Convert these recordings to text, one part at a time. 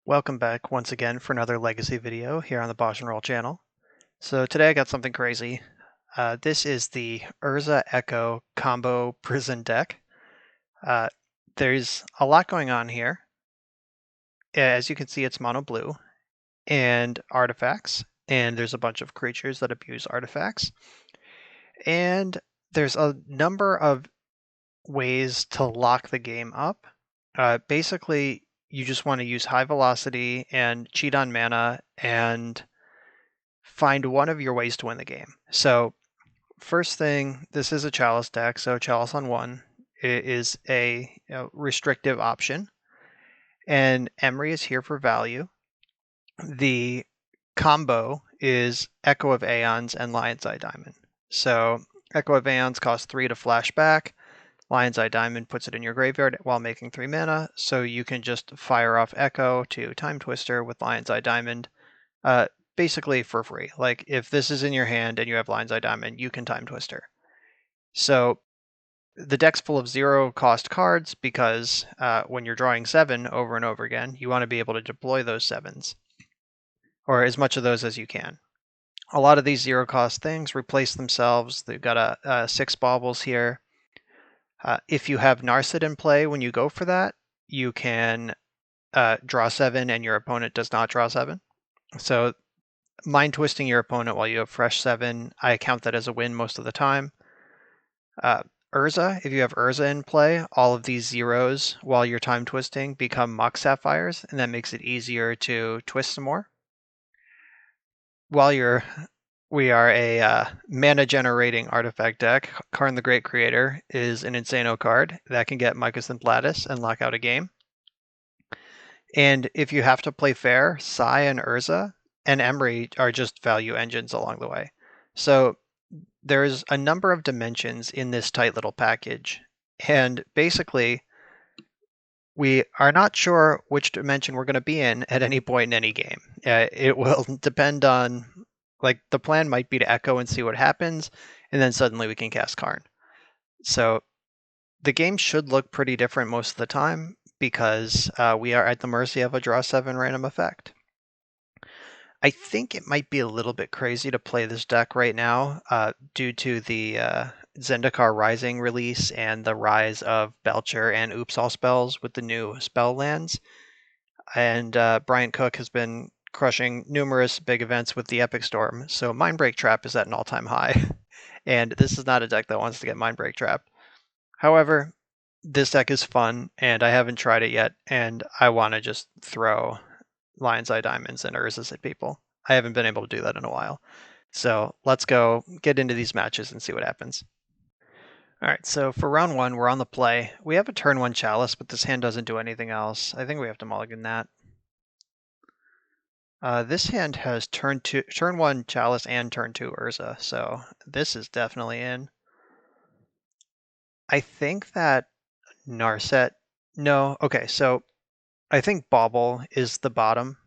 Welcome back once again for another Legacy video here on the Bosch and Roll channel. So today I got something crazy. This is the Urza Echo combo prison deck. There's a lot going on here. As you can see, it's mono blue and artifacts, and there's a bunch of creatures that abuse artifacts. And there's a number of ways to lock the game up. Basically, you just want to use high velocity and cheat on mana and find one of your ways to win the game. So first thing, this is a Chalice deck, so Chalice on 1 is a restrictive option, and Emery is here for value. The combo is Echo of Aeons and Lion's Eye Diamond. So Echo of Aeons costs 3 to flash back. Lion's Eye Diamond puts it in your graveyard while making 3 mana, so you can just fire off Echo to Time Twister with Lion's Eye Diamond, basically for free. Like, if this is in your hand and you have Lion's Eye Diamond, you can Time Twister. So the deck's full of 0-cost cards because when you're drawing 7 over and over again, you want to be able to deploy those 7s, or as much of those as you can. A lot of these 0-cost things replace themselves. They've got a 6 baubles here. If you have Narset in play when you go for that, you can draw 7 and your opponent does not draw 7. So mind twisting your opponent while you have fresh 7, I count that as a win most of the time. Urza, if you have Urza in play, all of these zeros while you're time twisting become Mock Sapphires, and that makes it easier to twist some more. We are a mana generating artifact deck. Karn the Great Creator is an Insano card that can get Mycosynth Lattice and lock out a game. And if you have to play fair, Sai and Urza and Emery are just value engines along the way. So there's a number of dimensions in this tight little package. And basically, we are not sure which dimension we're going to be in at any point in any game. It will depend on, like, the plan might be to echo and see what happens, and then suddenly we can cast Karn. So the game should look pretty different most of the time because we are at the mercy of a draw 7 random effect. I think it might be a little bit crazy to play this deck right now due to the Zendikar Rising release and the rise of Belcher and Oops All spells with the new spell lands. And Bryant Cook has been crushing numerous big events with the Epic Storm, so Mindbreak Trap is at an all-time high. And this is not a deck that wants to get Mindbreak Trapped. However, this deck is fun, and I haven't tried it yet, and I want to just throw Lion's Eye Diamonds and Urzas at people. I haven't been able to do that in a while. So let's go get into these matches and see what happens. All right, so for round 1, we're on the play. We have a turn 1 Chalice, but this hand doesn't do anything else. I think we have to mulligan that. This hand has turn 1 Chalice and turn 2 Urza, so this is definitely in. I think that Narset... No, okay, so I think Bauble is the bottom.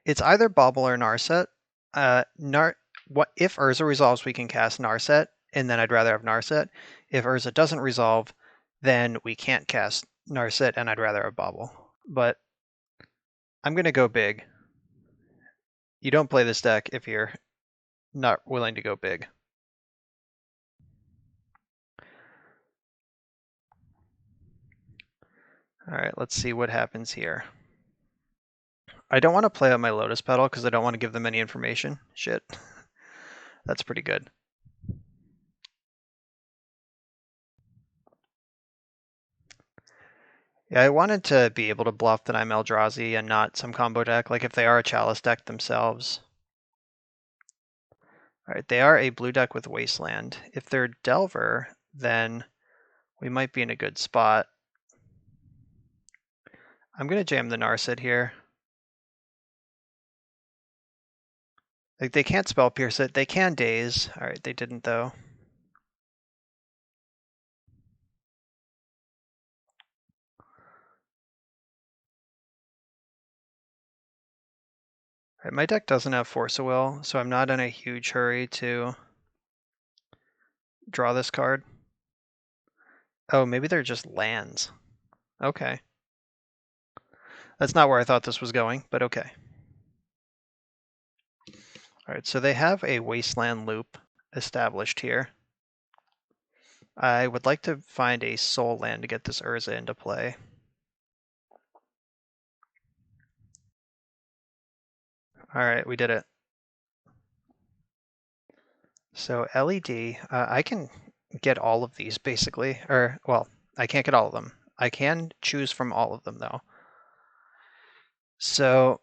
It's either Bauble or Narset. If Urza resolves, we can cast Narset, and then I'd rather have Narset. If Urza doesn't resolve, then we can't cast Narset, and I'd rather have Bauble. But I'm going to go big. You don't play this deck if you're not willing to go big. All right, let's see what happens here. I don't want to play out my Lotus Petal because I don't want to give them any information. Shit. That's pretty good. Yeah, I wanted to be able to bluff that I'm Eldrazi and not some combo deck, like if they are a Chalice deck themselves. Alright, they are a blue deck with Wasteland. If they're Delver, then we might be in a good spot. I'm going to jam the Narset here. Like, they can't Spell Pierce it. They can Daze. Alright, they didn't, though. Alright, my deck doesn't have Force of Will, so I'm not in a huge hurry to draw this card. Oh, maybe they're just lands. Okay. That's not where I thought this was going, but okay. All right, so they have a wasteland loop established here. I would like to find a soul land to get this Urza into play. All right, we did it. So LED, I can get all of these basically, or well, I can't get all of them. I can choose from all of them though. So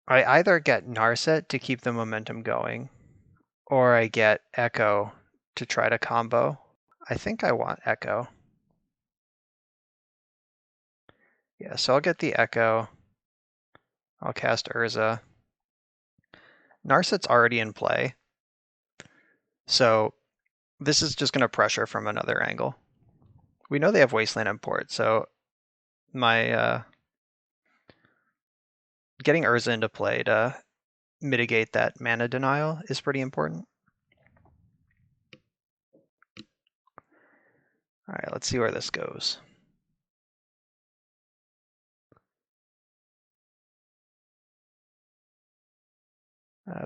I either get Narset to keep the momentum going, or I get Echo to try to combo. I think I want Echo. Yeah, so I'll get the Echo. I'll cast Urza. Narset's already in play, so this is just going to pressure from another angle. We know they have Wasteland import, so my getting Urza into play to mitigate that mana denial is pretty important. All right, let's see where this goes.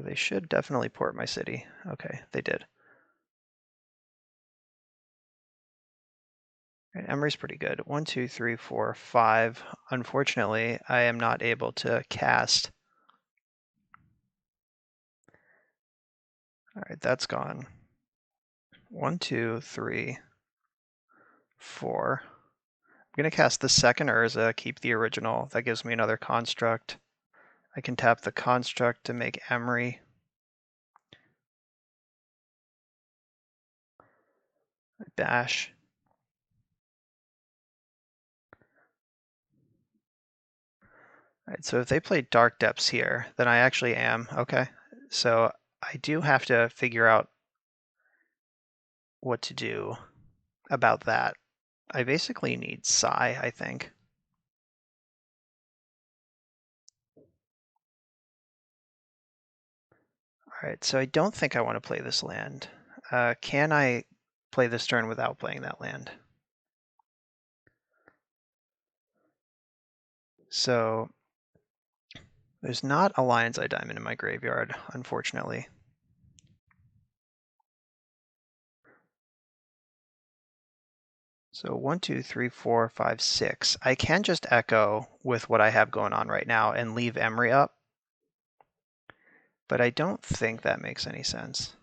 They should definitely port my city. Okay, they did. Right, Emery's pretty good. 1, 2, 3, 4, 5. Unfortunately, I am not able to cast. All right, that's gone. 1, 2, 3, 4. I'm going to cast the second Urza, keep the original. That gives me another construct. I can tap the construct to make Emery. Bash. All right, so if they play Dark Depths here, then I actually am. Okay, so I do have to figure out what to do about that. I basically need Psi, I think. All right, so I don't think I want to play this land. Can I play this turn without playing that land? So there's not a Lion's Eye Diamond in my graveyard, unfortunately. So 1, 2, 3, 4, 5, 6. I can just Echo with what I have going on right now and leave Emery up, but I don't think that makes any sense.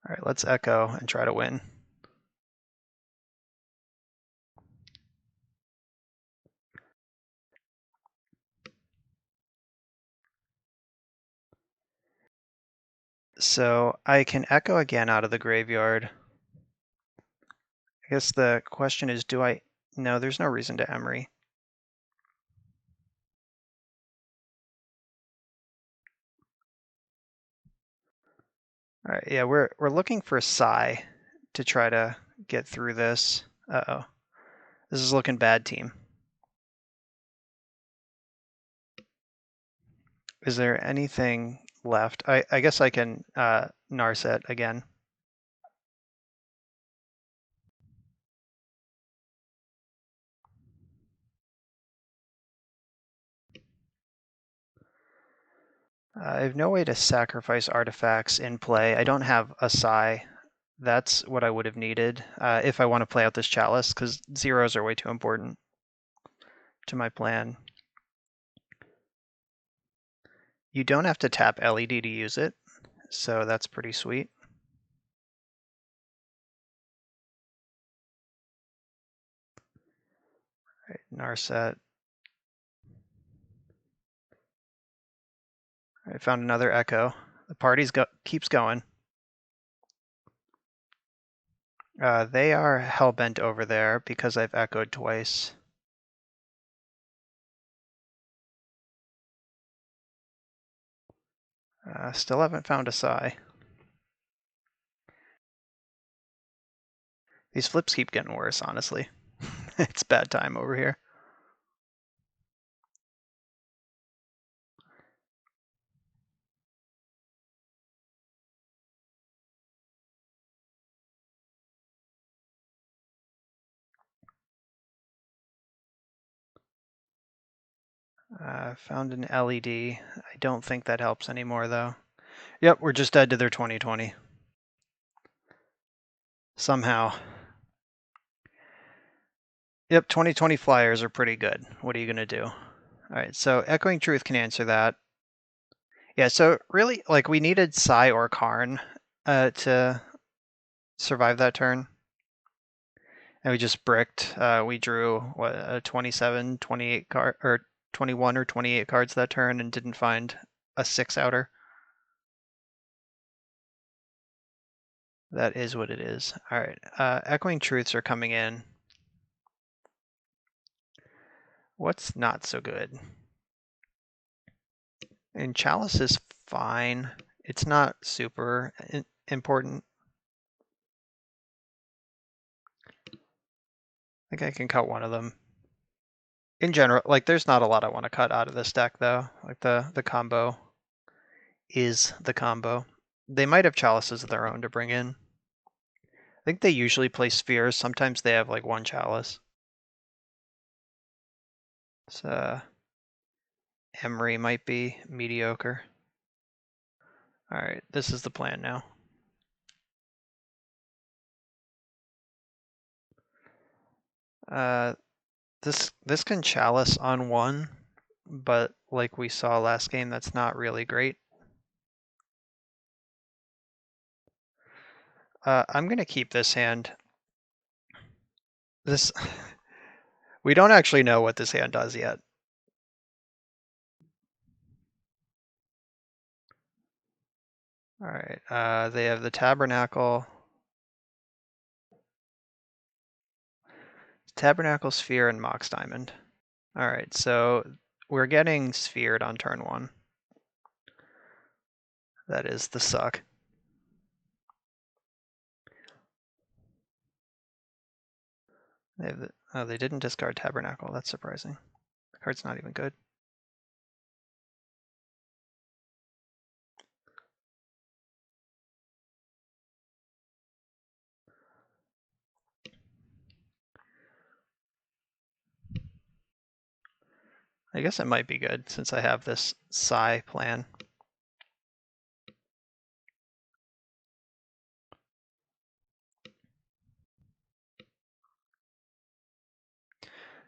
All right, let's Echo and try to win. So I can Echo again out of the graveyard. I guess the question is, do I... No, there's no reason to Emery. All right, yeah, we're looking for Psi to try to get through this. Uh-oh. This is looking bad, team. Is there anything left? I guess I can Narset again. I have no way to sacrifice artifacts in play. I don't have a Psi. That's what I would have needed if I want to play out this Chalice, because zeros are way too important to my plan. You don't have to tap LED to use it, so that's pretty sweet. All right, Narset. I found another Echo. The party keeps going. They are hellbent over there because I've echoed twice. Still haven't found a Psi. These flips keep getting worse, honestly. It's bad time over here. Found an LED. I don't think that helps anymore, though. Yep, we're just dead to their 2020. Somehow. Yep, 2020 flyers are pretty good. What are you going to do? All right, so Echoing Truth can answer that. Yeah, so really, like, we needed Psy or Karn to survive that turn. And we just bricked. We drew, what, a 27, 28 card, or 21 or 28 cards that turn and didn't find a 6-outer. That is what it is. All right, Echoing Truths are coming in. What's not so good? And Chalice is fine. It's not super important. I think I can cut one of them. In general, like, there's not a lot I want to cut out of this deck, though. Like, the combo is the combo. They might have Chalices of their own to bring in. I think they usually play Spheres. Sometimes they have, like, one Chalice. So, Emery might be mediocre. Alright, this is the plan now. This can Chalice on one, but like we saw last game, that's not really great. I'm gonna keep this hand. This we don't actually know what this hand does yet. All right, they have the Tabernacle, Sphere, and Mox Diamond. All right, so we're getting sphered on turn one. That is the suck. They didn't discard Tabernacle. That's surprising. The card's not even good. I guess it might be good since I have this Psi plan.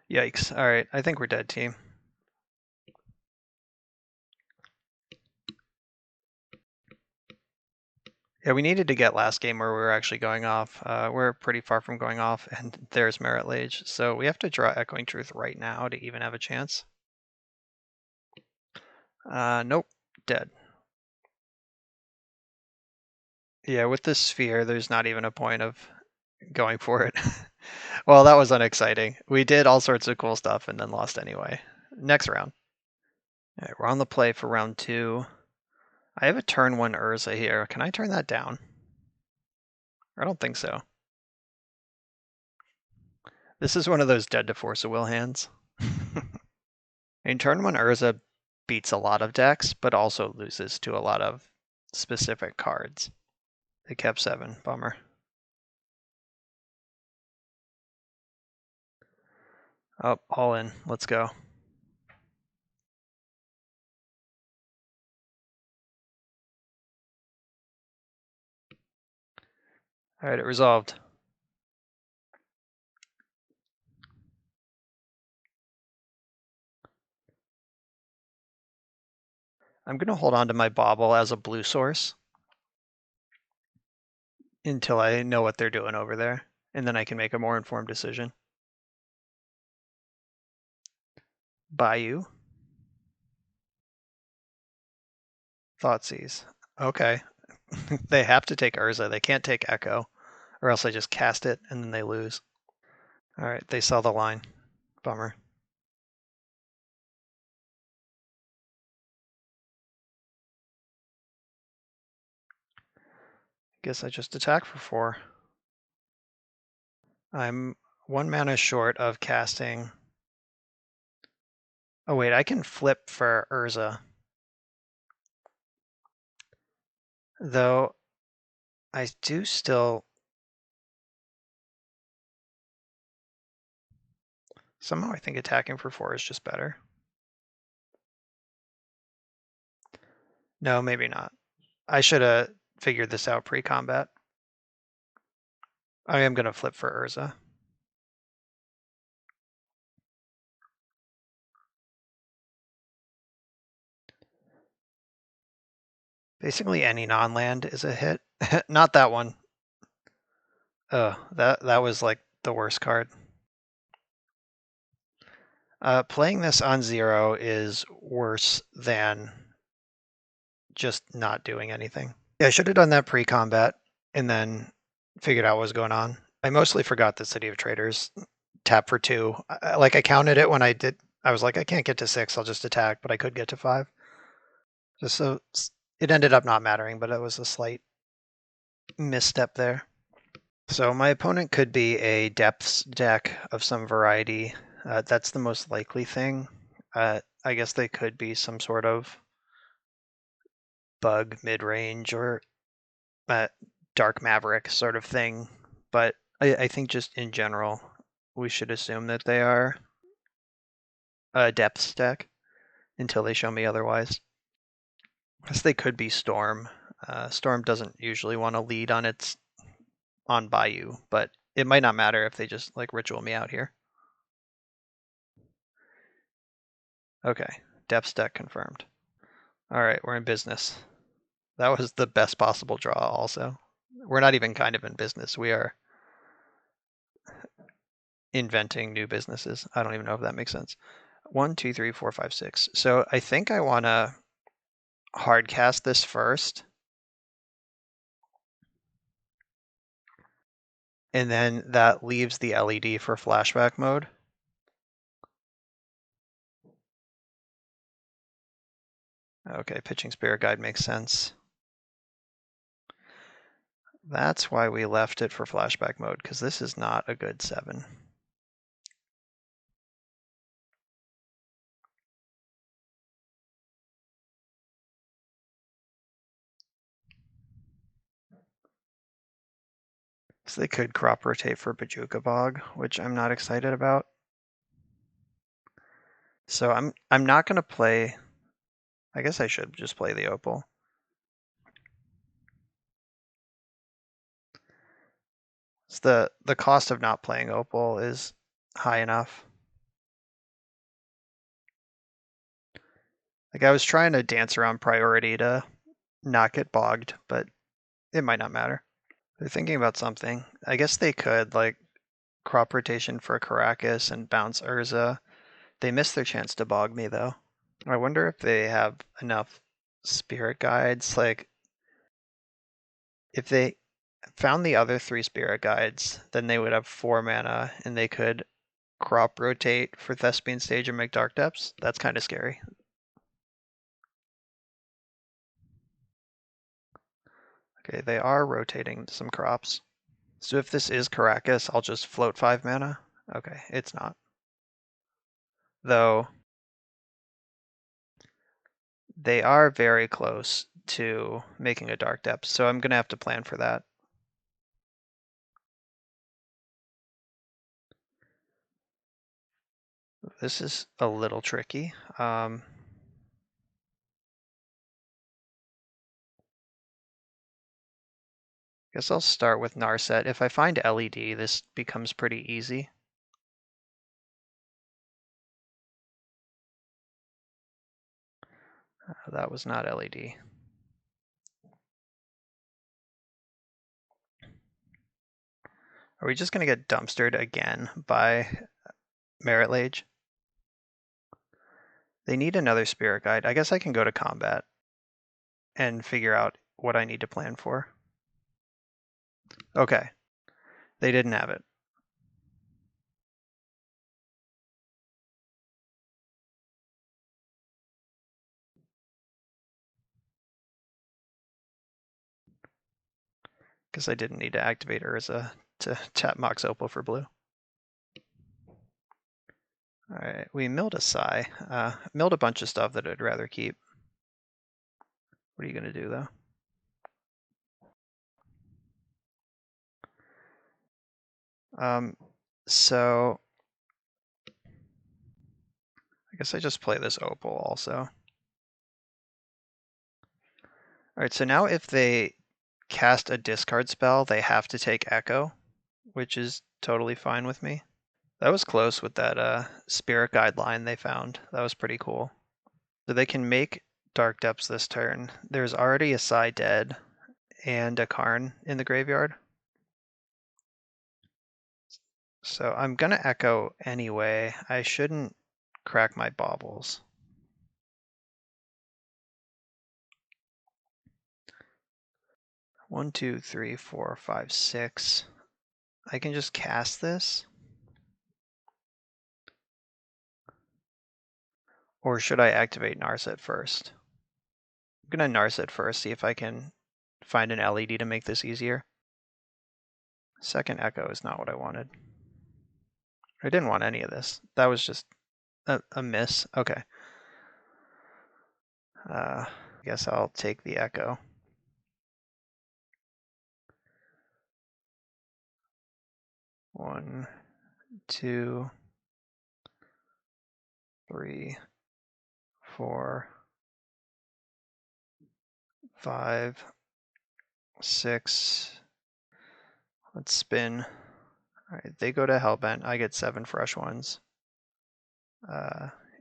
Yikes. All right, I think we're dead, team. Yeah, we needed to get last game where we were actually going off. We're pretty far from going off, and there's Merit Lage. So we have to draw Echoing Truth right now to even have a chance. Nope, dead. Yeah, with this sphere, there's not even a point of going for it. Well, that was unexciting. We did all sorts of cool stuff and then lost anyway. Next round. All right, we're on the play for round 2. I have a turn 1 Urza here. Can I turn that down? I don't think so. This is one of those dead to Force of Will hands. In turn 1 Urza beats a lot of decks, but also loses to a lot of specific cards. They kept 7. Bummer. Oh, all in. Let's go. All right, it resolved. I'm going to hold on to my Bauble as a blue source until I know what they're doing over there, and then I can make a more informed decision. Bayou. Thoughtseize. Okay. They have to take Urza. They can't take Echo, or else I just cast it and then they lose. All right, they sell the line. Bummer. Guess I just attack for 4. I'm 1 mana short of casting. Oh wait, I can flip for Urza. Though I do still... Somehow I think attacking for 4 is just better. No, maybe not. I should have figured this out pre-combat. I am going to flip for Urza. Basically any non-land is a hit. Not that one. That was like the worst card. Playing this on 0 is worse than just not doing anything. Yeah, I should have done that pre-combat and then figured out what was going on. I mostly forgot the City of Traders tap for 2. I counted it when I did. I was like, I can't get to 6. I'll just attack, but I could get to 5. Just so it ended up not mattering, but it was a slight misstep there. So my opponent could be a depths deck of some variety. That's the most likely thing. I guess they could be some sort of bug mid-range or Dark Maverick sort of thing. But I think just in general, we should assume that they are a depths deck until they show me otherwise. I guess they could be Storm. Storm doesn't usually want to lead on Bayou, but it might not matter if they just like ritual me out here. Okay, depths deck confirmed. All right, we're in business. That was the best possible draw also. We're not even kind of in business. We are inventing new businesses. I don't even know if that makes sense. 1, 2, 3, 4, 5, 6. So I think I want to hard cast this first. And then that leaves the LED for flashback mode. Okay, pitching spirit guide makes sense. That's why we left it for flashback mode, because this is not a good 7. So they could crop rotate for Bajuka Bog, which I'm not excited about. So I'm not gonna play. I guess I should just play the Opal. It's the cost of not playing Opal is high enough. Like I was trying to dance around priority to not get bogged, but it might not matter. They're thinking about something. I guess they could like crop rotation for Caracas and bounce Urza. They missed their chance to bog me though. I wonder if they have enough spirit guides. Like if they found the other 3 spirit guides, then they would have 4 mana and they could crop rotate for Thespian Stage and make Dark Depths. That's kind of scary. Okay, they are rotating some crops. So if this is Caracas, I'll just float 5 mana. Okay, it's not. Though they are very close to making a Dark Depth, so I'm going to have to plan for that. This is a little tricky. Guess I'll start with Narset. If I find LED, this becomes pretty easy. That was not LED. Are we just going to get dumpstered again by Merit Lage? They need another Spirit Guide. I guess I can go to combat and figure out what I need to plan for. Okay. They didn't have it. Because I didn't need to activate Urza to tap Mox Opal for blue. Alright, we milled a Psy. Milled a bunch of stuff that I'd rather keep. What are you going to do, though? So I guess I just play this Opal also. Alright, so now if they cast a discard spell, they have to take Echo, which is totally fine with me. That was close with that Spirit Guide line they found. That was pretty cool. So they can make Dark Depths this turn. There's already a Sai dead and a Karn in the graveyard. So I'm gonna Echo anyway. I shouldn't crack my baubles. One, two, three, four, five, six. I can just cast this. Or should I activate Narset first? I'm gonna Narset first, see if I can find an LED to make this easier. Second Echo is not what I wanted. I didn't want any of this. That was just a miss. Okay. I guess I'll take the Echo. One, two, three, four, five, six. Let's spin. All right, they go to Hellbent. I get 7 fresh ones.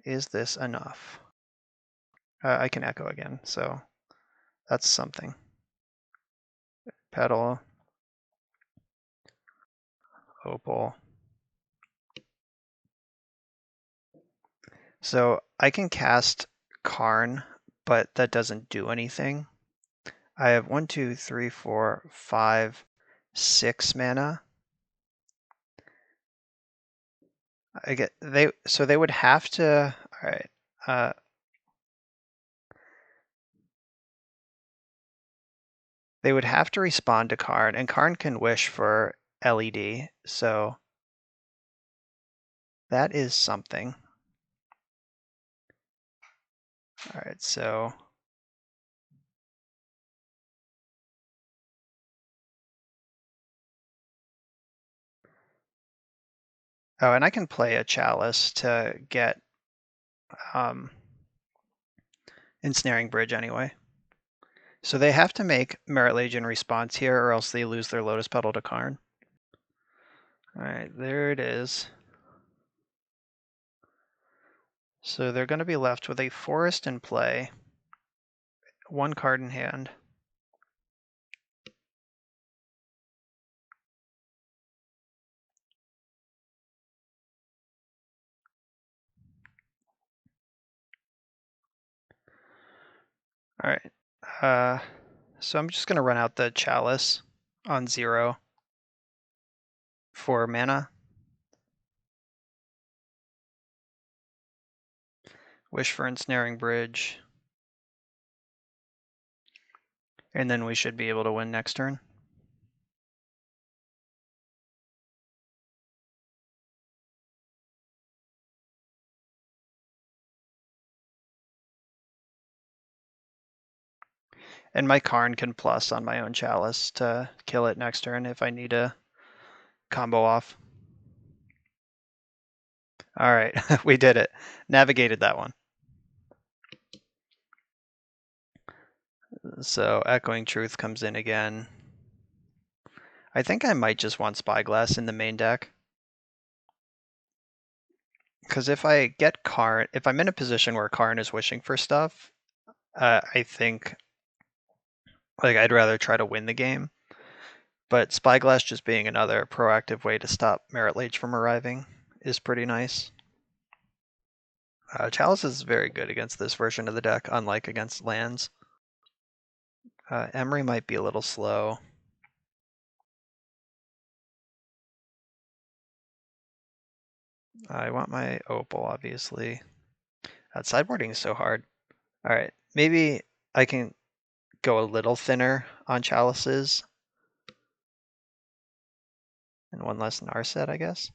Is this enough? I can Echo again, so that's something. Petal. Opal. So I can cast Karn, but that doesn't do anything. I have 1, 2, 3, 4, 5, 6 mana. I get they would have to. All right. They would have to respond to Karn, and Karn can wish for LED, so that is something. All right, so oh, and I can play a Chalice to get Ensnaring Bridge anyway. So they have to make Merit Legion response here, or else they lose their Lotus Petal to Karn. All right, there it is. So they're going to be left with a Forest in play, 1 card in hand. All right. So I'm just going to run out the Chalice on 0 for mana. Wish for Ensnaring Bridge. And then we should be able to win next turn. And my Karn can plus on my own Chalice to kill it next turn if I need a combo off. All right, we did it. Navigated that one. So Echoing Truth comes in again. I think I might just want Spyglass in the main deck. Because if I get Karn, if I'm in a position where Karn is wishing for stuff, I think I'd rather try to win the game. But Spyglass just being another proactive way to stop Merit Lage from arriving is pretty nice. Chalice is very good against this version of the deck, unlike against lands. Emery might be a little slow. I want my Opal, obviously. Sideboarding is so hard. All right, maybe I can go a little thinner on Chalices. And 1 less Narset, I guess.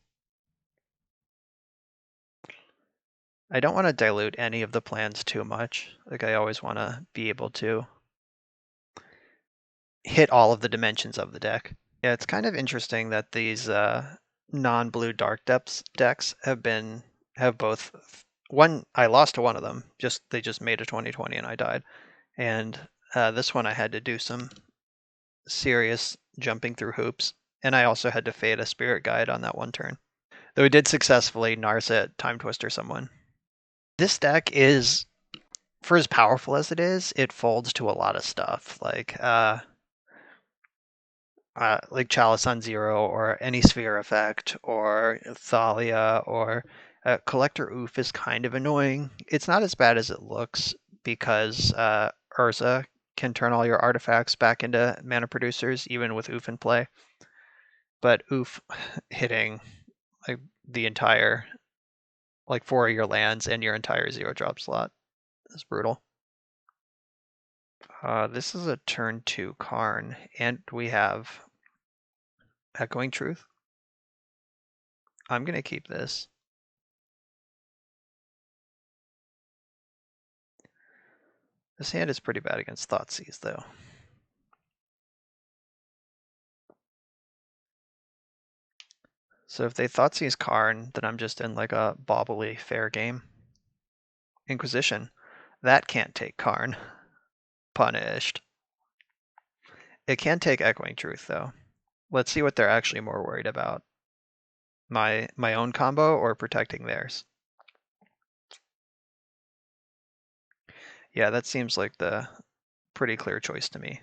I don't want to dilute any of the plans too much. I always want to be able to hit all of the dimensions of the deck. Yeah, it's kind of interesting that these non-blue Dark Depths decks have both one. I lost to one of them. They just made a 2020 and I died. And This one I had to do some serious jumping through hoops, and I also had to fade a spirit guide on that one turn. Though we did successfully Narset Time Twister someone. This deck is, for as powerful as it is, it folds to a lot of stuff, like Chalice on Zero, or any Sphere effect, or Thalia, or Collector Oof is kind of annoying. It's not as bad as it looks because Urza can turn all your artifacts back into mana producers, even with Oof in play. But Oof hitting like the entire, like 4 of your lands and your entire 0-drop slot is brutal. This is a turn 2 Karn, and we have Echoing Truth. I'm going to keep this. This hand is pretty bad against Thoughtseize, though. So if they Thoughtseize Karn, then I'm just in like a bobbly fair game. Inquisition. That can't take Karn. Punished. It can take Echoing Truth, though. Let's see what they're actually more worried about. My own combo or protecting theirs. Yeah, that seems like the pretty clear choice to me.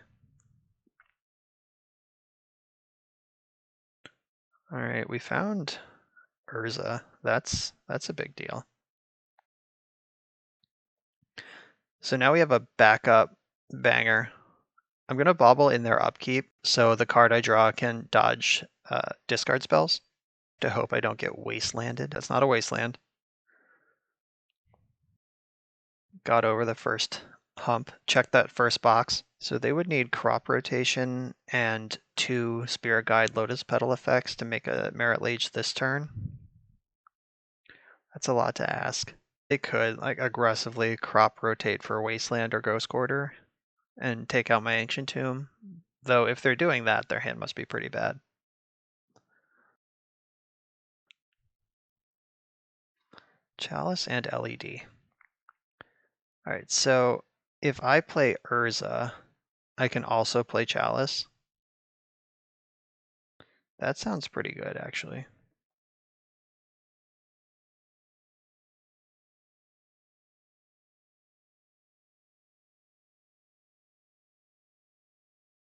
All right, we found Urza. That's a big deal. So now we have a backup banger. I'm going to bobble in their upkeep so the card I draw can dodge discard spells to hope I don't get wastelanded. That's not a wasteland. Got over the first hump. Check that first box. So they would need crop rotation and 2 Spirit Guide Lotus Petal effects to make a Merit Lage this turn. That's a lot to ask. They could like aggressively crop rotate for Wasteland or Ghost Quarter and take out my Ancient Tomb. Though if they're doing that, their hand must be pretty bad. Chalice and LED. Alright, so if I play Urza, I can also play Chalice. That sounds pretty good, actually.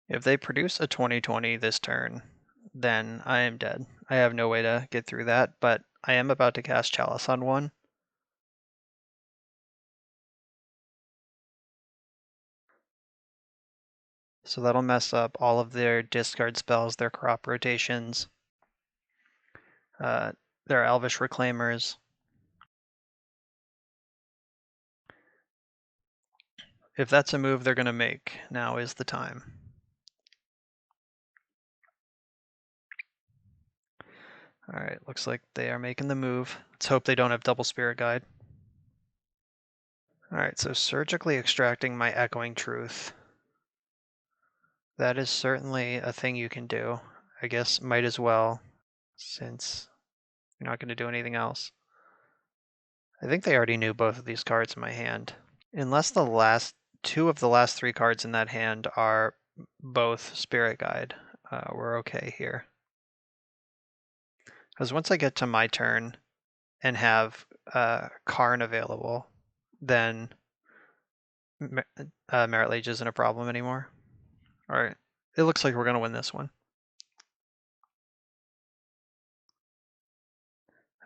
If they produce a 20/20 this turn, then I am dead. I have no way to get through that, but I am about to cast Chalice on one. So that'll mess up all of their discard spells, their crop rotations, their Elvish Reclaimers. If that's a move they're going to make, now is the time. Alright, looks like they are making the move. Let's hope they don't have double Spirit Guide. Alright, so surgically extracting my Echoing Truth. That is certainly a thing you can do. I guess might as well, since you're not going to do anything else. I think they already knew both of these cards in my hand. Unless the last 2 of the last 3 cards in that hand are both Spirit Guide, we're okay here. Because once I get to my turn and have Karn available, then Merit Lage isn't a problem anymore. Alright, it looks like we're going to win this one.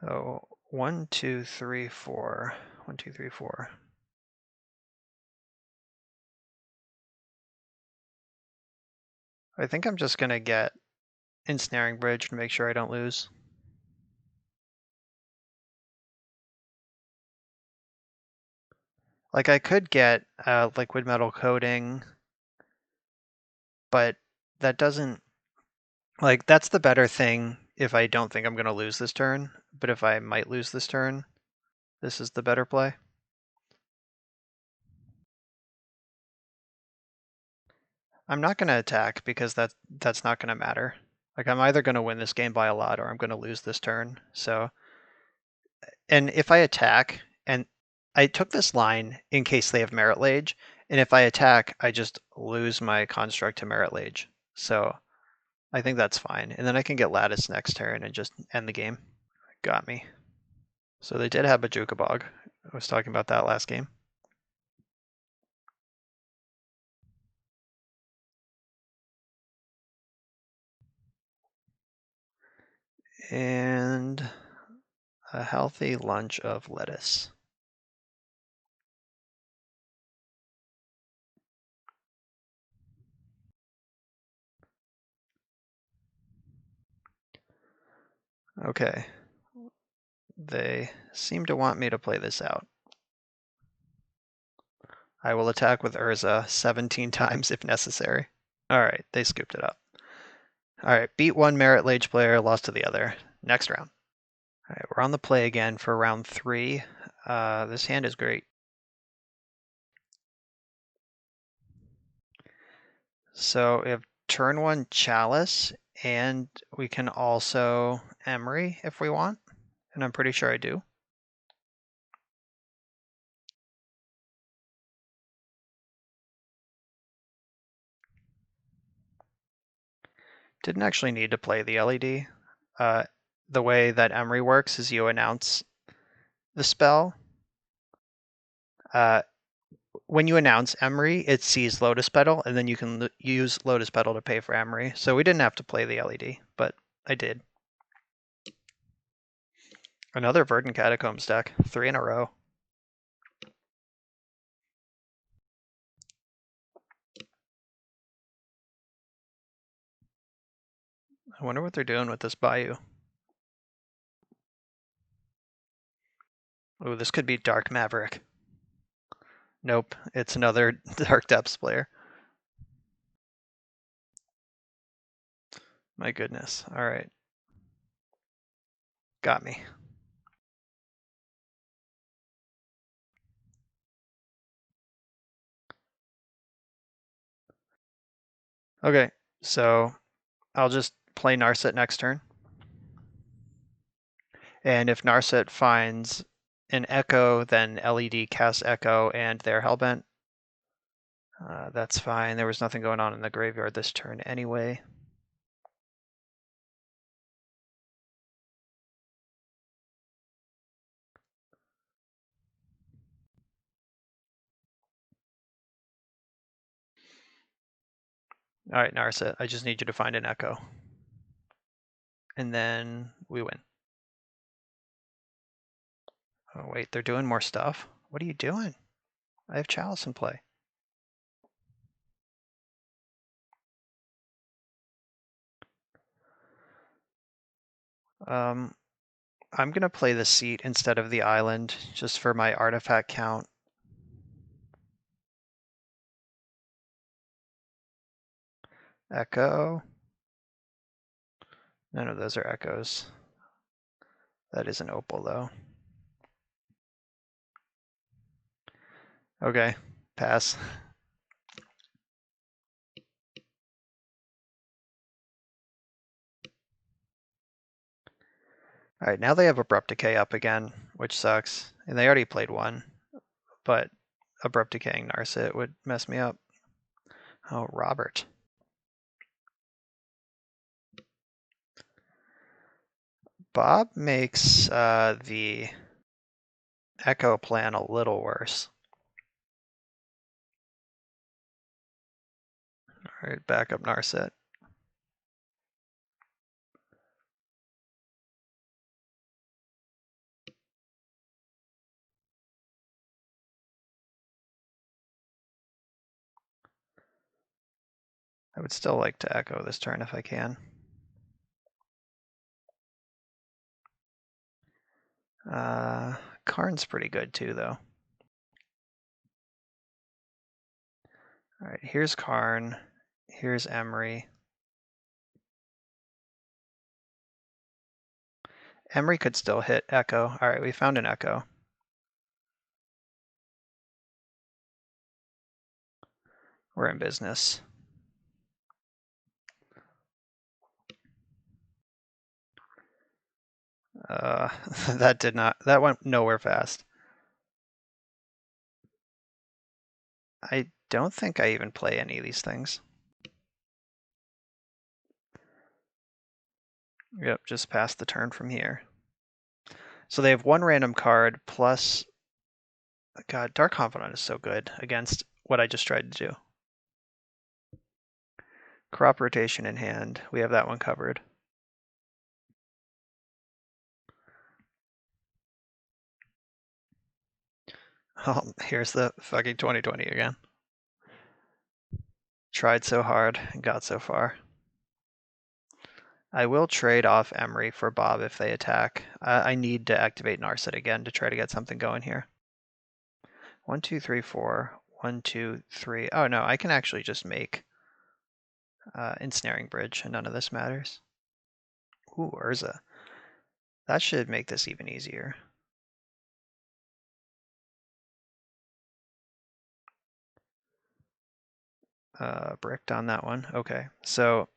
So 1, 2, 3, 4. 1, 2, 3, 4. I think I'm just going to get Ensnaring Bridge to make sure I don't lose. Like I could get Liquid Metal Coating, but that doesn't, like that's the better thing if I don't think I'm going to lose this turn, but if I might lose this turn, this is the better play. I'm not going to attack because that's not going to matter. Like I'm either going to win this game by a lot or I'm going to lose this turn. So, and if I attack, and I took this line in case they have Merit Lage, And if I attack, I just lose my construct to Merit Lage. So I think that's fine. And then I can get Lattice next turn and just end the game. Got me. So they did have Bajuka Bog. I was talking about that last game. And a healthy lunch of lettuce. Okay. They seem to want me to play this out. I will attack with Urza 17 times if necessary. Alright, they scooped it up. Alright, beat one Merit Lage player, lost to the other. Next round. Alright, we're on the play again for round 3. This hand is great. So we have turn 1 Chalice, and we can also Emery if we want, and I'm pretty sure I do. Didn't actually need to play the LED. The way that Emery works is you announce the spell. When you announce Emery, it sees Lotus Petal, and then you can use Lotus Petal to pay for Emery. So we didn't have to play the LED, but I did. Another Verdant Catacombs deck, 3 in a row. I wonder what they're doing with this Bayou. Oh, this could be Dark Maverick. Nope, it's another Dark Depths player. My goodness. All right. Got me. Okay, so I'll just play Narset next turn. And if Narset finds an Echo, then LED casts Echo and they're Hellbent. That's fine. There was nothing going on in the graveyard this turn anyway. All right, Narset, I just need you to find an Echo. And then we win. Oh, wait, they're doing more stuff? What are you doing? I have Chalice in play. I'm going to play the seat instead of the island, just for my artifact count. Echo. None of those are Echoes. That is an Opal, though. Okay, pass. All right, now they have Abrupt Decay up again, which sucks. And they already played one, but Abrupt Decaying Narset would mess me up. Oh, Robert. Bob makes the Echo plan a little worse. All right, back up Narset. I would still like to Echo this turn if I can. Karn's pretty good too, though. All right, here's Karn. Here's Emery. Emery could still hit Echo. All right, we found an Echo. We're in business. That went nowhere fast. I don't think I even play any of these things. Yep, just pass the turn from here. So they have one random card plus... God, Dark Confidant is so good against what I just tried to do. Crop rotation in hand. We have that one covered. Oh, here's the fucking 2020 again. Tried so hard and got so far. I will trade off Emery for Bob if they attack. I need to activate Narset again to try to get something going here. 1, 2, 3, 4. 1, 2, 3. Oh no, I can actually just make Ensnaring Bridge and none of this matters. Ooh, Urza. That should make this even easier. Bricked on that one. Okay, so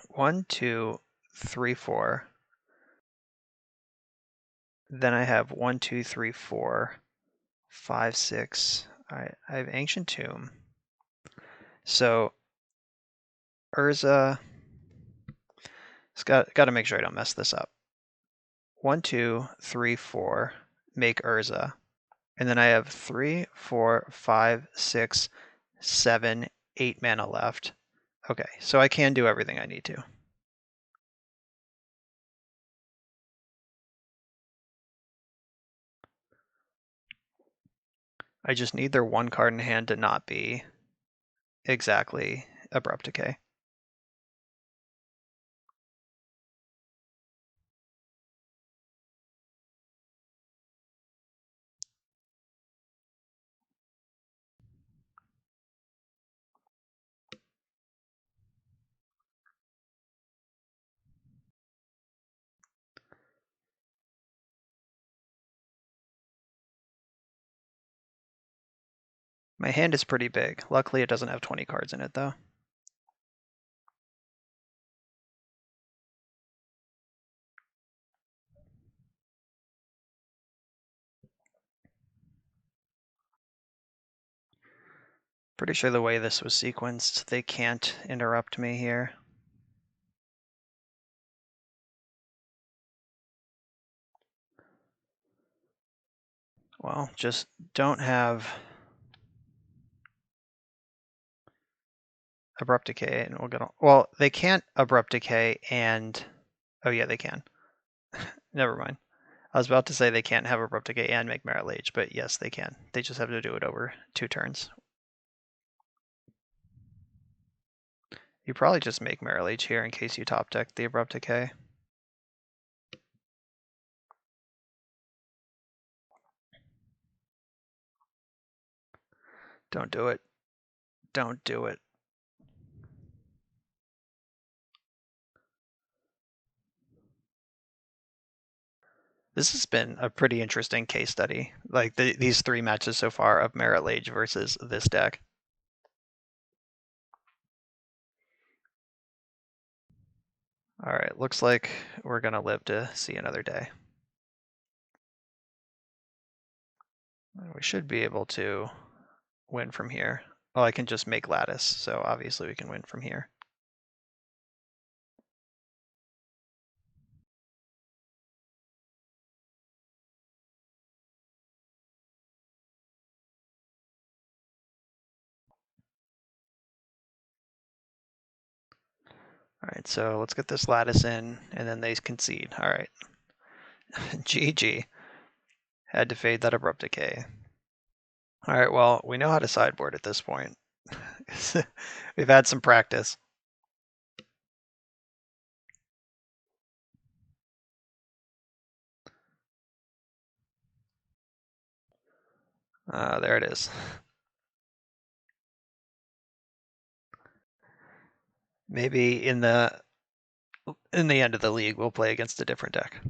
1, 2, 3, 4. Then I have 1, 2, 3, 4, 5, 6. All right, I have Ancient Tomb. So Urza. It's got to make sure I don't mess this up. 1, 2, 3, 4. Make Urza. And then I have 3, 4, 5, 6, 7, 8 mana left. Okay, so I can do everything I need to. I just need their one card in hand to not be exactly Abrupt Decay. My hand is pretty big. Luckily, it doesn't have 20 cards in it, though. Pretty sure the way this was sequenced, they can't interrupt me here. Well, just don't have Abrupt Decay, and we'll get on. Well, they can't Abrupt Decay and... Oh yeah, they can. Never mind. I was about to say they can't have Abrupt Decay and make Merit Lage, but yes, they can. They just have to do it over 2 turns. You probably just make Merit Lage here in case you top deck the Abrupt Decay. Don't do it. Don't do it. This has been a pretty interesting case study. Like these 3 matches so far of Merit Lage versus this deck. All right, looks like we're gonna live to see another day. We should be able to win from here. Oh, I can just make Lattice, so obviously we can win from here. All right, so let's get this Lattice in, and then they concede. All right. GG. Had to fade that Abrupt Decay. All right, well, we know how to sideboard at this point. We've had some practice. There it is. Maybe in the end of the league, we'll play against a different deck.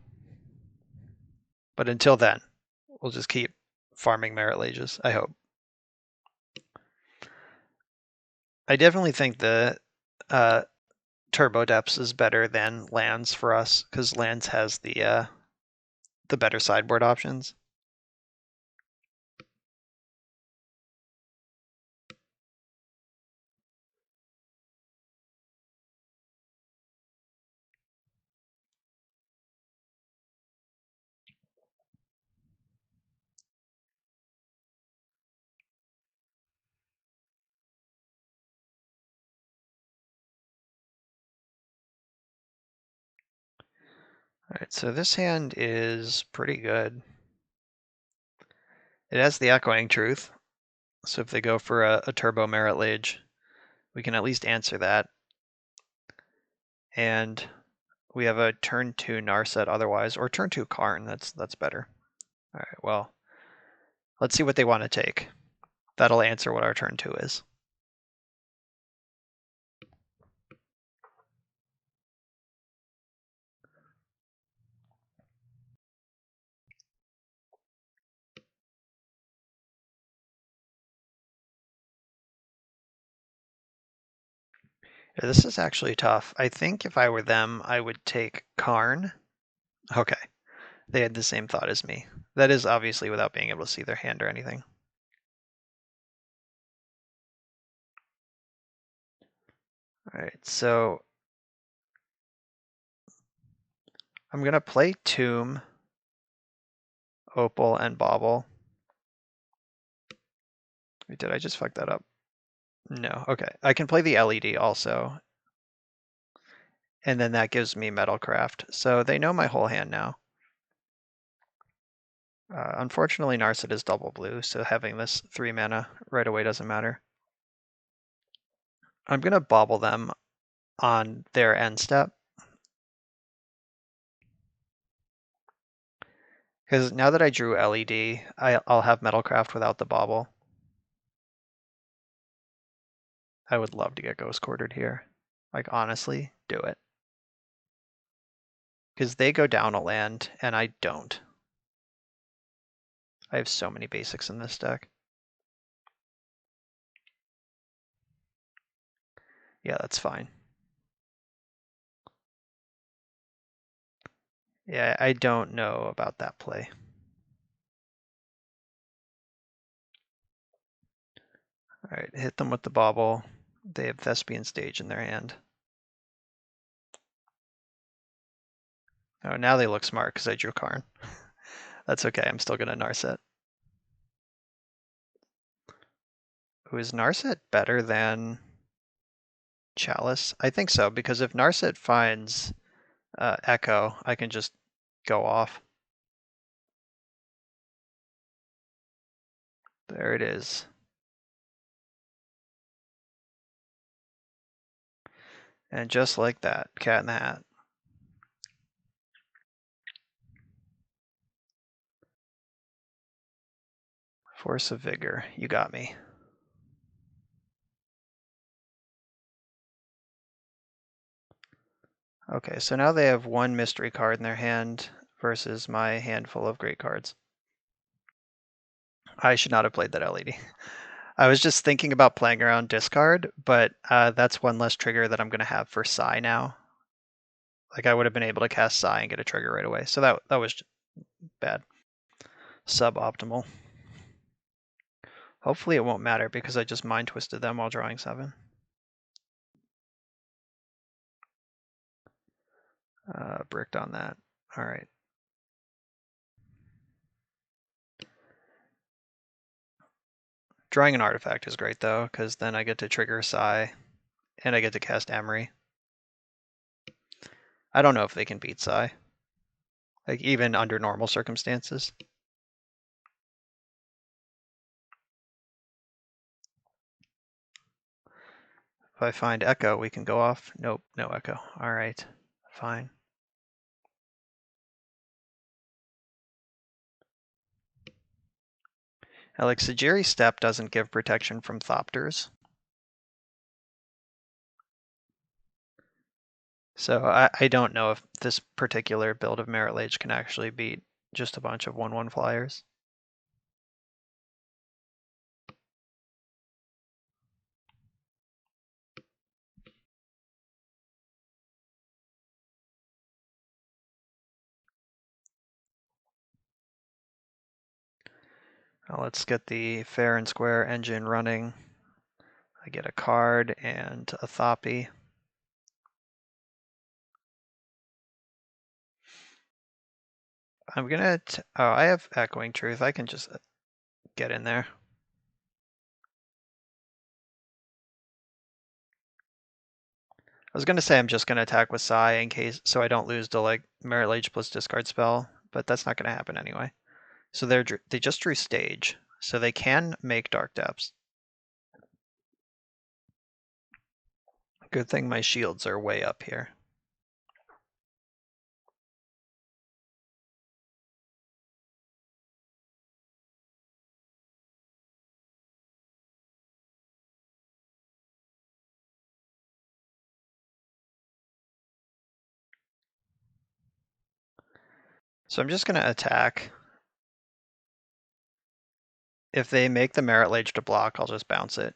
But until then, we'll just keep farming Merit Lages, I hope. I definitely think the Turbo Depths is better than Lands for us, because Lands has the better sideboard options. Alright, so this hand is pretty good. It has the Echoing Truth, so if they go for a Turbo Merit Lage, we can at least answer that. And we have a turn 2 Narset otherwise, or turn 2 Karn, that's better. Alright, well, let's see what they want to take. That'll answer what our turn 2 is. Yeah, this is actually tough. I think if I were them, I would take Karn. Okay, they had the same thought as me. That is obviously without being able to see their hand or anything. Alright, so I'm going to play Tomb, Opal, and Bauble. Wait, did I just fuck that up? No, okay. I can play the LED also. And then that gives me Metalcraft. So they know my whole hand now. Unfortunately, Narset is double blue, so having this 3 mana right away doesn't matter. I'm going to Bauble them on their end step. Because now that I drew LED, I'll have Metalcraft without the Bauble. I would love to get Ghost Quartered here. Like, honestly, do it. Because they go down a land, and I don't. I have so many basics in this deck. Yeah, that's fine. Yeah, I don't know about that play. Alright, hit them with the Bauble. They have Thespian Stage in their hand. Oh, now they look smart because I drew Karn. That's okay, I'm still gonna Narset. Ooh, is Narset better than Chalice? I think so, because if Narset finds Echo, I can just go off. There it is. And just like that, Cat in the Hat. Force of Vigor, you got me. Okay, so now they have one mystery card in their hand versus my handful of great cards. I should not have played that LED. I was just thinking about playing around discard, but that's one less trigger that I'm going to have for Psy now. Like, I would have been able to cast Psy and get a trigger right away, so that was bad. Suboptimal. Hopefully it won't matter because I just Mind Twisted them while drawing 7. Bricked on that. Alright. Drawing an artifact is great though, because then I get to trigger Psy, and I get to cast Emery. I don't know if they can beat Psy. Like, even under normal circumstances. If I find Echo, we can go off. Nope, no Echo. Alright, fine. Like, Sajiri's Step doesn't give protection from Thopters. So I don't know if this particular build of Merit Lage can actually beat just a bunch of 1/1 flyers. Now let's get the fair and square engine running. I get a card and a Thoppy. I'm gonna, oh, I have Echoing Truth. I can just get in there. was gonna say I'm just gonna attack with Psy in case, so I don't lose to like Merit Lage plus discard spell, but that's not gonna happen anyway. So they just drew stage, so they can make Dark Depths. Good thing my shields are way up here. So I'm just gonna attack. If they make the Merit Lage to block, I'll just bounce it.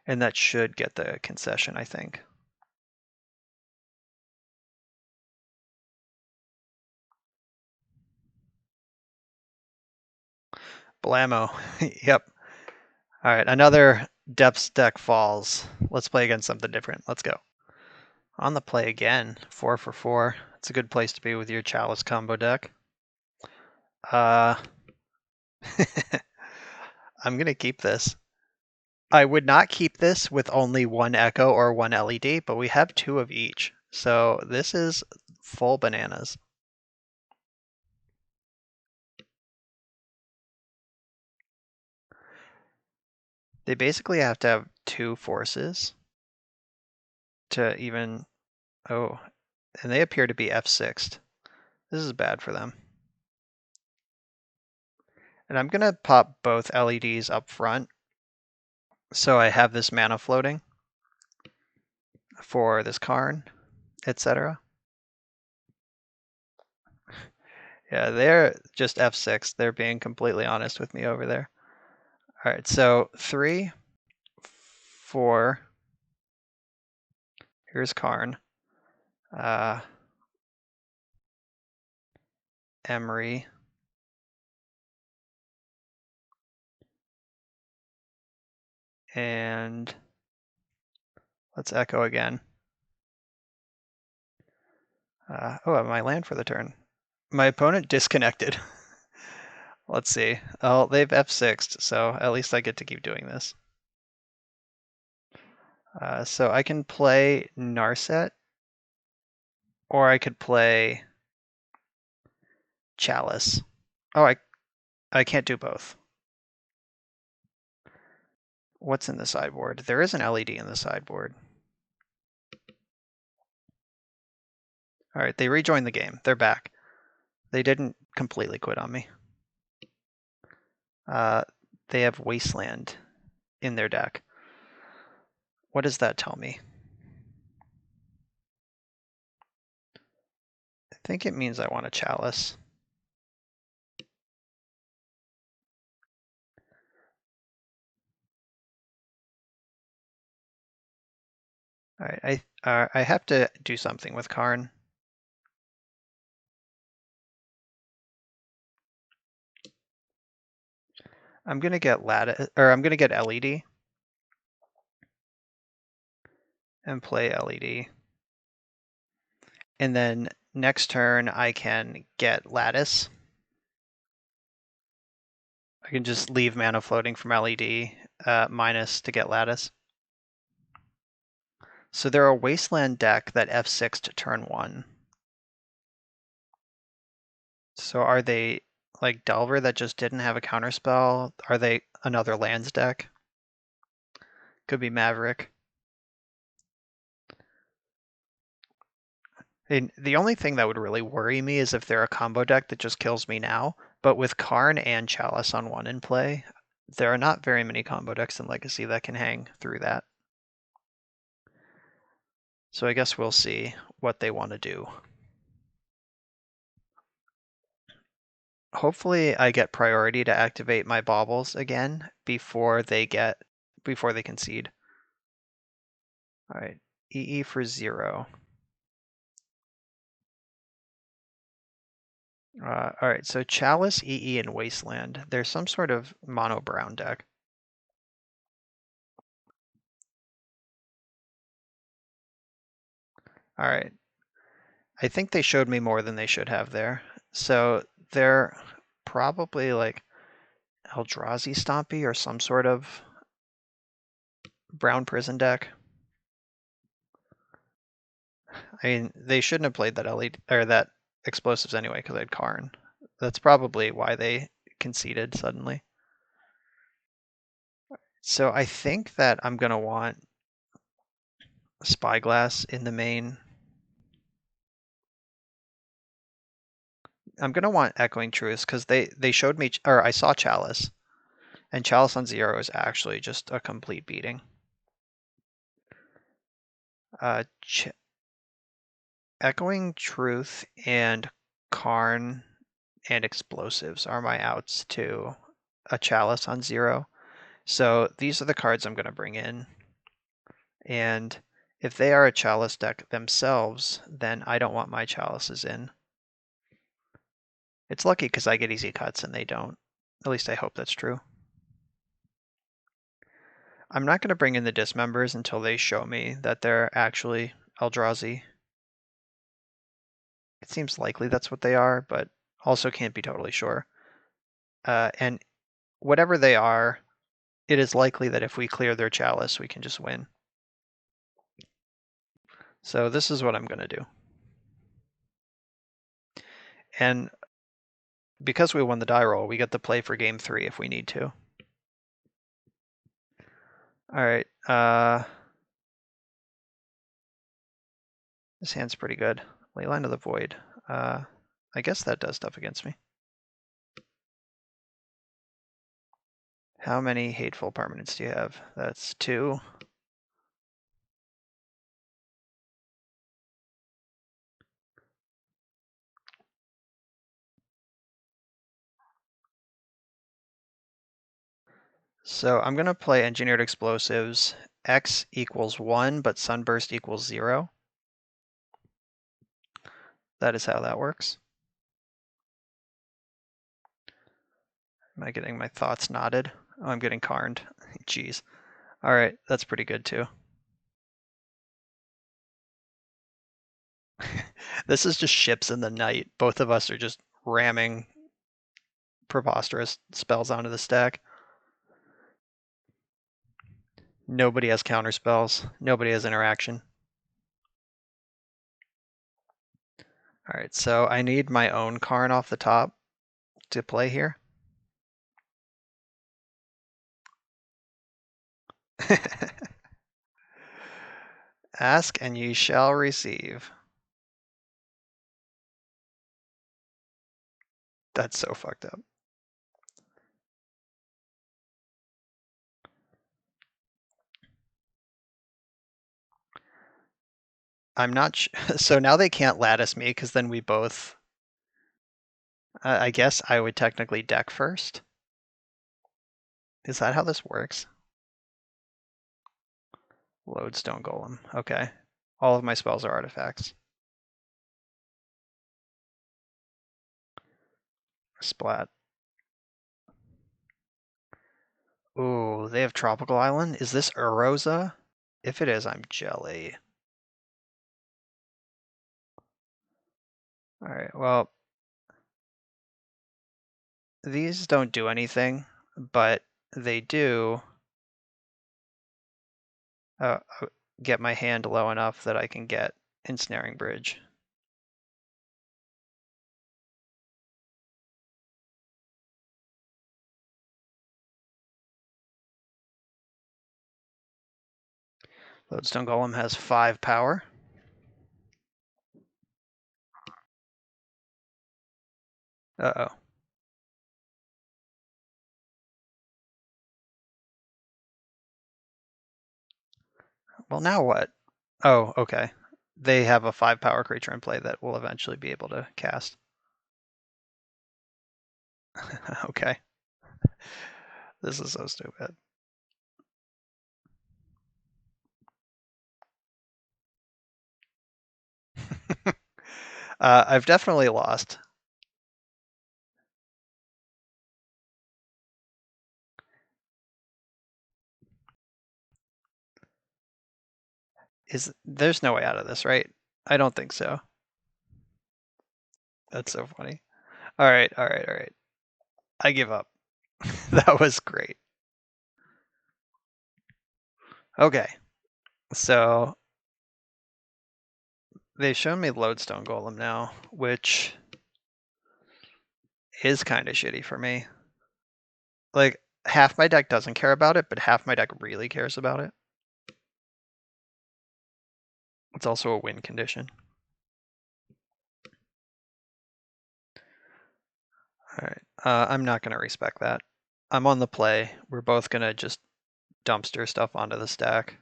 And that should get the concession, I think. Blammo. Yep. All right, another Depths deck falls. Let's play against something different. Let's go. On the play again, 4 for 4. It's a good place to be with your Chalice combo deck. I'm gonna keep this. I would not keep this with only one Echo or one LED, but we have 2 of each. So this is full bananas. They basically have to have 2 forces to even... Oh, and they appear to be F6'd. This is bad for them. And I'm gonna pop both LEDs up front, so I have this mana floating for this Karn, etc. Yeah, they're just F6. They're being completely honest with me over there. All right, so 3, 4. Here's Karn. Emery. And let's Echo again. Oh, my land for the turn. My opponent disconnected. Let's see. Oh, they've F6'd, so at least I get to keep doing this. So I can play Narset, or I could play Chalice. Oh, I can't do both. What's in the sideboard? There is an LED in the sideboard. All right, they rejoined the game. They're back. They didn't completely quit on me. They have Wasteland in their deck. What does that tell me? I think it means I want a Chalice. All right, I have to do something with Karn. I'm gonna get I'm gonna get LED and play LED. And then next turn I can get Lattice. I can just leave mana floating from LED minus to get Lattice. So they're a Wasteland deck that F6 to turn 1. So are they like Delver that just didn't have a counterspell? Are they another lands deck? Could be Maverick. And the only thing that would really worry me is if they're a combo deck that just kills me now. But with Karn and Chalice on 1 in play, there are not very many combo decks in Legacy that can hang through that. So I guess we'll see what they want to do. Hopefully I get priority to activate my baubles again before they concede. All right, EE for 0. All right, so Chalice, EE, and Wasteland. There's some sort of mono brown deck. All right. I think they showed me more than they should have there. So they're probably like Eldrazi Stompy or some sort of brown prison deck. I mean, they shouldn't have played that LED or that explosives anyway because I had Karn. That's probably why they conceded suddenly. So I think that I'm gonna want Spyglass in the main. I'm gonna want Echoing Truths because they showed me, or I saw Chalice, and Chalice on 0 is actually just a complete beating. Echoing Truth and Karn and Explosives are my outs to a Chalice on 0. So these are the cards I'm going to bring in. And if they are a Chalice deck themselves, then I don't want my Chalices in. It's lucky because I get easy cuts and they don't. At least I hope that's true. I'm not going to bring in the Dismembers until they show me that they're actually Eldrazi. It seems likely that's what they are, but also can't be totally sure. And whatever they are, it is likely that if we clear their Chalice, we can just win. So this is what I'm going to do. And because we won the die roll, we get to play for game 3 if we need to. All right. This hand's pretty good. Leyline of the Void. I guess that does stuff against me. How many hateful permanents do you have? That's 2. So I'm going to play Engineered Explosives. X equals 1, but Sunburst equals 0. That is how that works. Am I getting my thoughts nodded? Oh, I'm getting Karned. Jeez. All right, that's pretty good too. This is just ships in the night. Both of us are just ramming preposterous spells onto the stack. Nobody has counter spells. Nobody has interaction. All right, so I need my own Karn off the top to play here. Ask and ye shall receive. That's so fucked up. I'm not so now they can't lattice me because then we both. I guess I would technically deck first. Is that how this works? Lodestone Golem. Okay. All of my spells are artifacts. Splat. Ooh, they have Tropical Island? Is this Urza? If it is, I'm jelly. Alright, well, these don't do anything, but they do get my hand low enough that I can get Ensnaring Bridge. Lodestone Golem has 5 power. Uh-oh. Well, now what? Oh, okay. They have a 5 power creature in play that will eventually be able to cast. Okay. This is so stupid. I've definitely lost. There's no way out of this, right? I don't think so. That's so funny. All right. I give up. That was great. Okay, so they've shown me Lodestone Golem now, which is kind of shitty for me. Like, half my deck doesn't care about it, but half my deck really cares about it. It's also a win condition. Alright, I'm not going to respect that. I'm on the play. We're both going to just dumpster stuff onto the stack.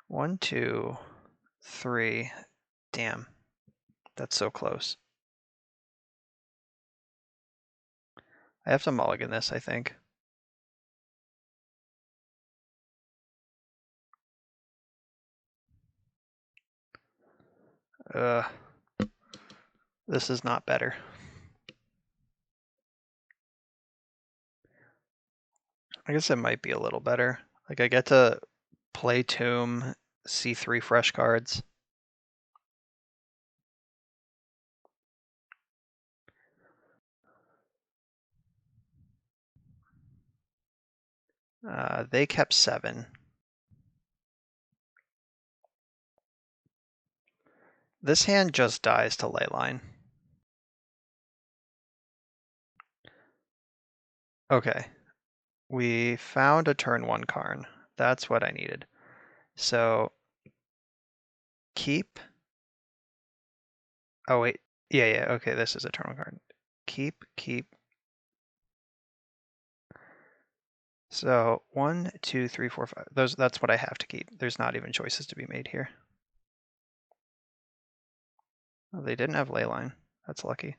1, 2, 3. Damn. That's so close. I have to mulligan this, I think. This is not better. I guess it might be a little better. Like, I get to play Tomb, see 3 fresh cards. They kept 7. This hand just dies to Leyline. Okay. We found a turn 1 Karn. That's what I needed. So, keep. Oh, wait. Yeah, okay, this is a turn 1 card. Keep. So, 1, 2, 3, 4, 5. That's what I have to keep. There's not even choices to be made here. Oh, they didn't have Leyline. That's lucky.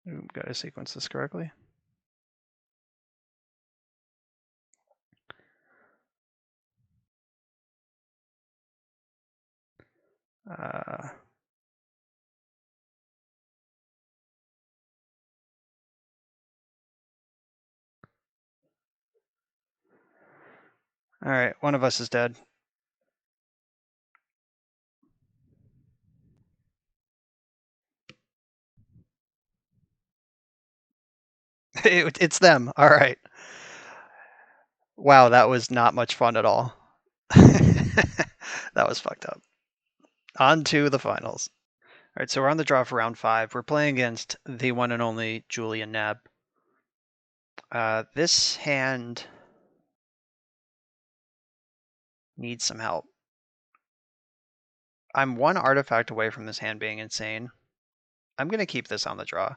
Ooh, gotta sequence this correctly. All right, one of us is dead. It's them. All right. Wow, that was not much fun at all. That was fucked up. On to the finals. All right, so we're on the draw for round 5. We're playing against the one and only Julian Nab. This hand needs some help. I'm 1 artifact away from this hand being insane. I'm going to keep this on the draw.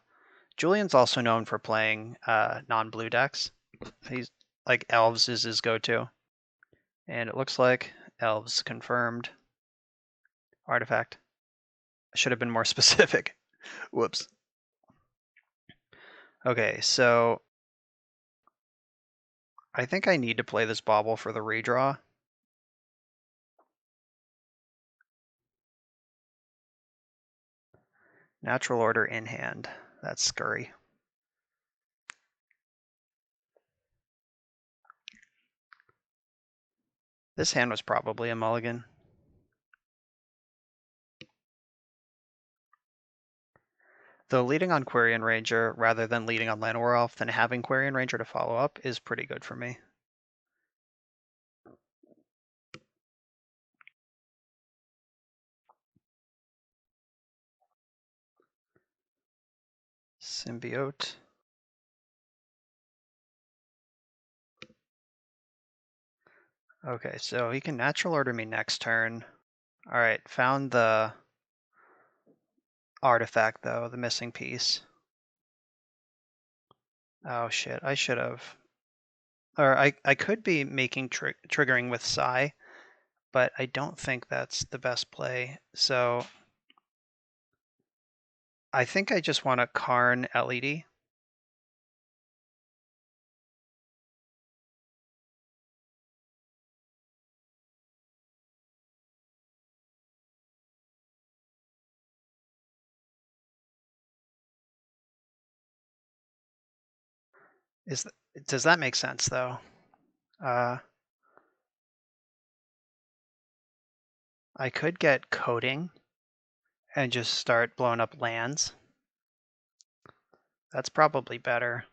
Julian's also known for playing non-blue decks. He's like Elves is his go-to. And it looks like Elves confirmed. Artifact. I should have been more specific. Whoops. Okay, so I think I need to play this Bauble for the redraw. Natural Order in hand. That's scurry. This hand was probably a mulligan. Though leading on Quarian Ranger rather than leading on Llanowar Elf, then having Quarian Ranger to follow up is pretty good for me. Symbiote. Okay, so he can Natural Order me next turn. All right, found the artifact though, the missing piece. Oh shit, I should have. Or I could be making triggering with Psi, but I don't think that's the best play. So I think I just want to Karn LED. Does that make sense though? I could get coding and just start blowing up lands. That's probably better.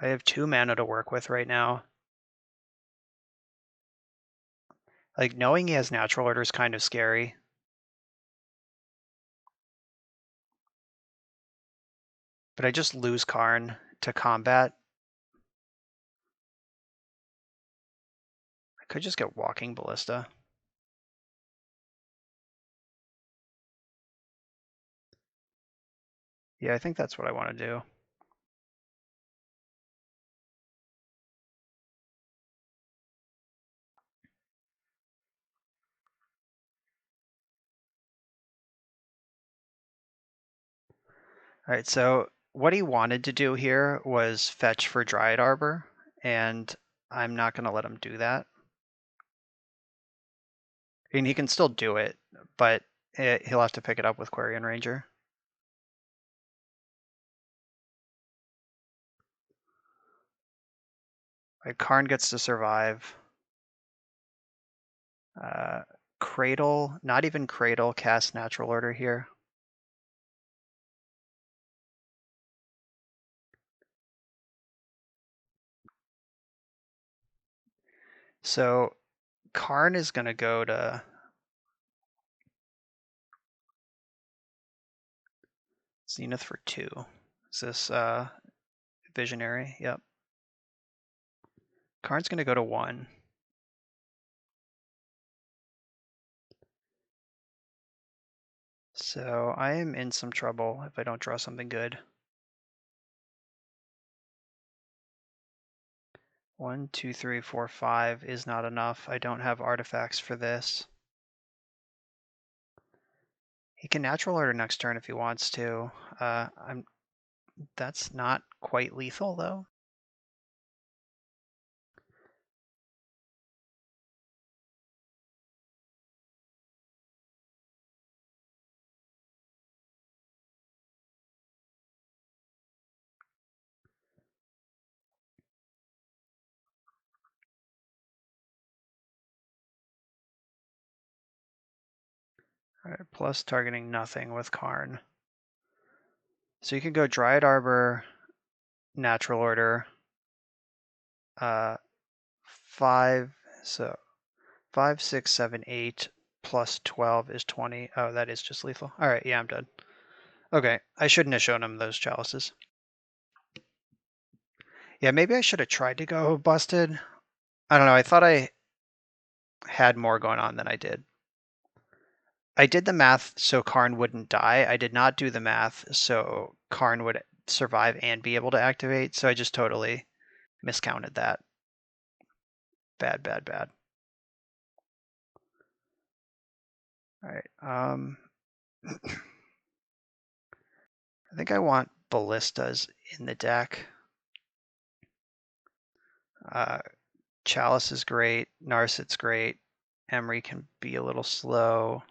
I have 2 mana to work with right now. Like, knowing he has natural order is kind of scary. But I just lose Karn to combat. I could just get Walking Ballista. Yeah, I think that's what I want to do. All right, so what he wanted to do here was fetch for Dryad Arbor, and I'm not going to let him do that. I mean, he can still do it, but he'll have to pick it up with Quarian Ranger. Right, Karn gets to survive. Cradle, not even Cradle, cast Natural Order here. So Karn is going to go to Zenith for 2. Is this Visionary? Yep. Karn's going to go to 1. So I am in some trouble if I don't draw something good. 1, 2, 3, 4, 5 is not enough. I don't have artifacts for this. He can natural order next turn if he wants to. That's not quite lethal though. All right, plus targeting nothing with Karn. So you can go Dryad Arbor, natural order, 5, so 5, 6, 7, 8 plus 12 is 20. Oh, that is just lethal. All right, yeah, I'm dead. Okay, I shouldn't have shown him those chalices. Yeah, maybe I should have tried to go busted. I don't know, I thought I had more going on than I did. I did the math so Karn wouldn't die. I did not do the math so Karn would survive and be able to activate, so I just totally miscounted that. Bad, bad, bad. All right. I think I want ballistas in the deck. Chalice is great. Narset's great. Emery can be a little slow.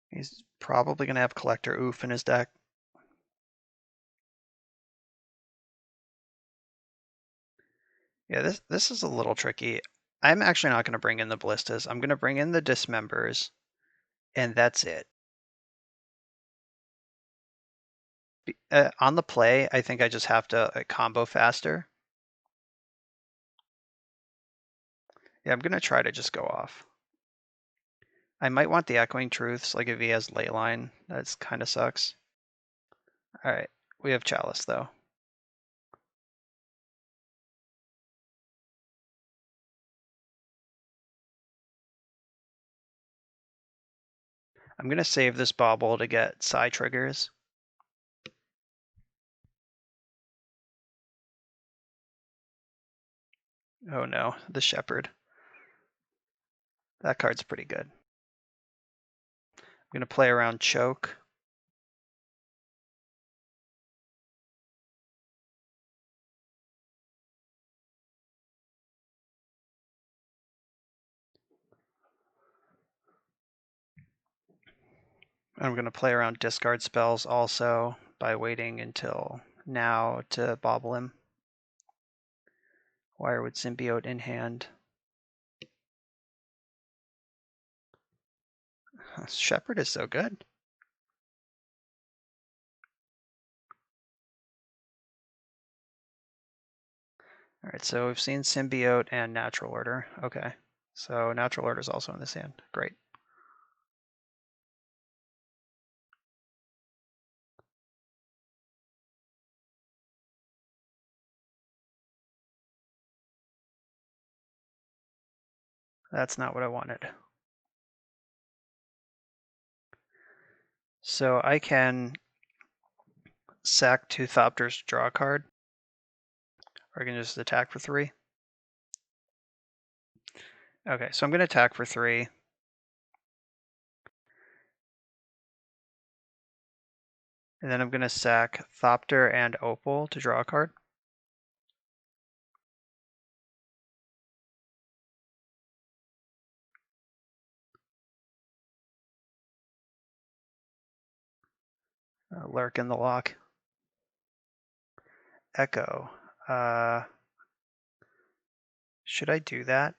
He's probably going to have Collector Oof in his deck. Yeah, this is a little tricky. I'm actually not going to bring in the ballistas. I'm going to bring in the dismembers, and that's it. On the play, I think I just have to combo faster. Yeah, I'm going to try to just go off. I might want the Echoing Truths, like if he has Leyline. That kind of sucks. All right, we have Chalice, though. I'm going to save this Bauble to get Psi triggers. Oh no, the Shepherd. That card's pretty good. I'm going to play around Choke. I'm going to play around discard spells also by waiting until now to bobble him. Wirewood Symbiote in hand. Shepherd is so good. All right, so we've seen Symbiote and Natural Order. Okay, so Natural Order is also in this hand. Great. That's not what I wanted. So I can sack 2 Thopters to draw a card, or I can just attack for 3. Okay, so I'm going to attack for 3. And then I'm going to sack Thopter and Opal to draw a card. Lurk in the lock. Echo. Should I do that?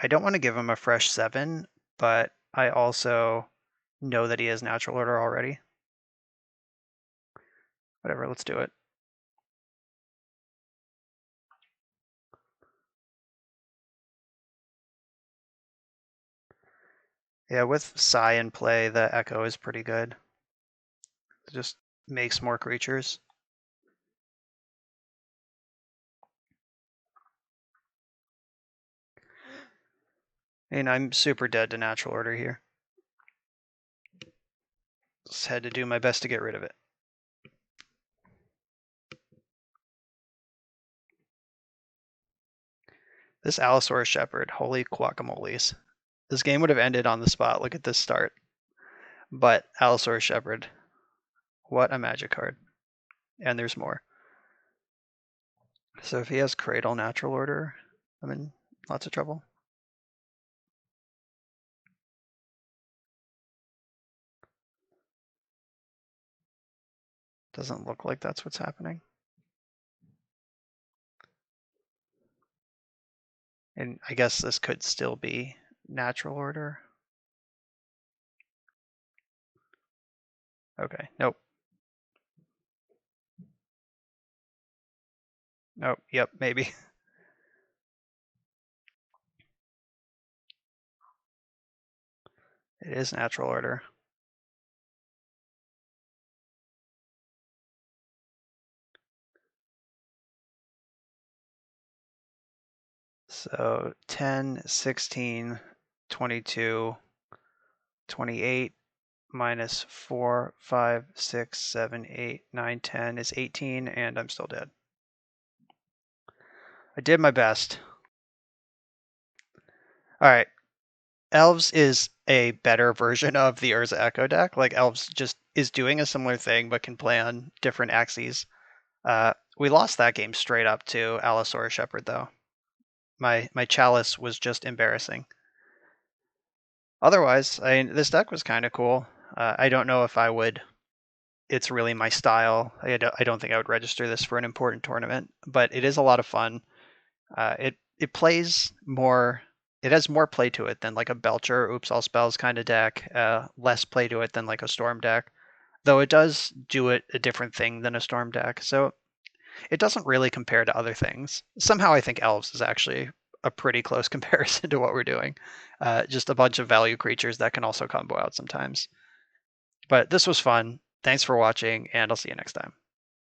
I don't want to give him a fresh 7, but I also know that he has Natural Order already. Whatever, let's do it. Yeah, with Psy in play, the Echo is pretty good. It just makes more creatures. And I'm super dead to Natural Order here. Just had to do my best to get rid of it. This Allosaurus Shepherd, holy guacamoles. This game would have ended on the spot. Look at this start. But Allosaurus Shepherd, what a magic card. And there's more. So if he has Cradle Natural Order, I'm in lots of trouble. Doesn't look like that's what's happening. And I guess this could still be Natural Order. Okay, nope. Nope, yep, maybe. It is Natural Order. So 10, 16, 22, 28 minus 4, 5, 6, 7, 8, 9, 10 is 18, and I'm still dead. I did my best. All right. Elves is a better version of the Urza Echo deck. Like, Elves just is doing a similar thing, but can play on different axes. We lost that game straight up to Allosaurus Shepherd, though. My Chalice was just embarrassing. Otherwise, this deck was kind of cool. I don't know if I would. It's really my style. I don't think I would register this for an important tournament, but it is a lot of fun. It plays more. It has more play to it than like a Belcher Oops All Spells kind of deck. Less play to it than like a Storm deck, though it does do it a different thing than a Storm deck. So it doesn't really compare to other things. Somehow I think Elves is actually a pretty close comparison to what we're doing. Just a bunch of value creatures that can also combo out sometimes. But this was fun. Thanks for watching, and I'll see you next time.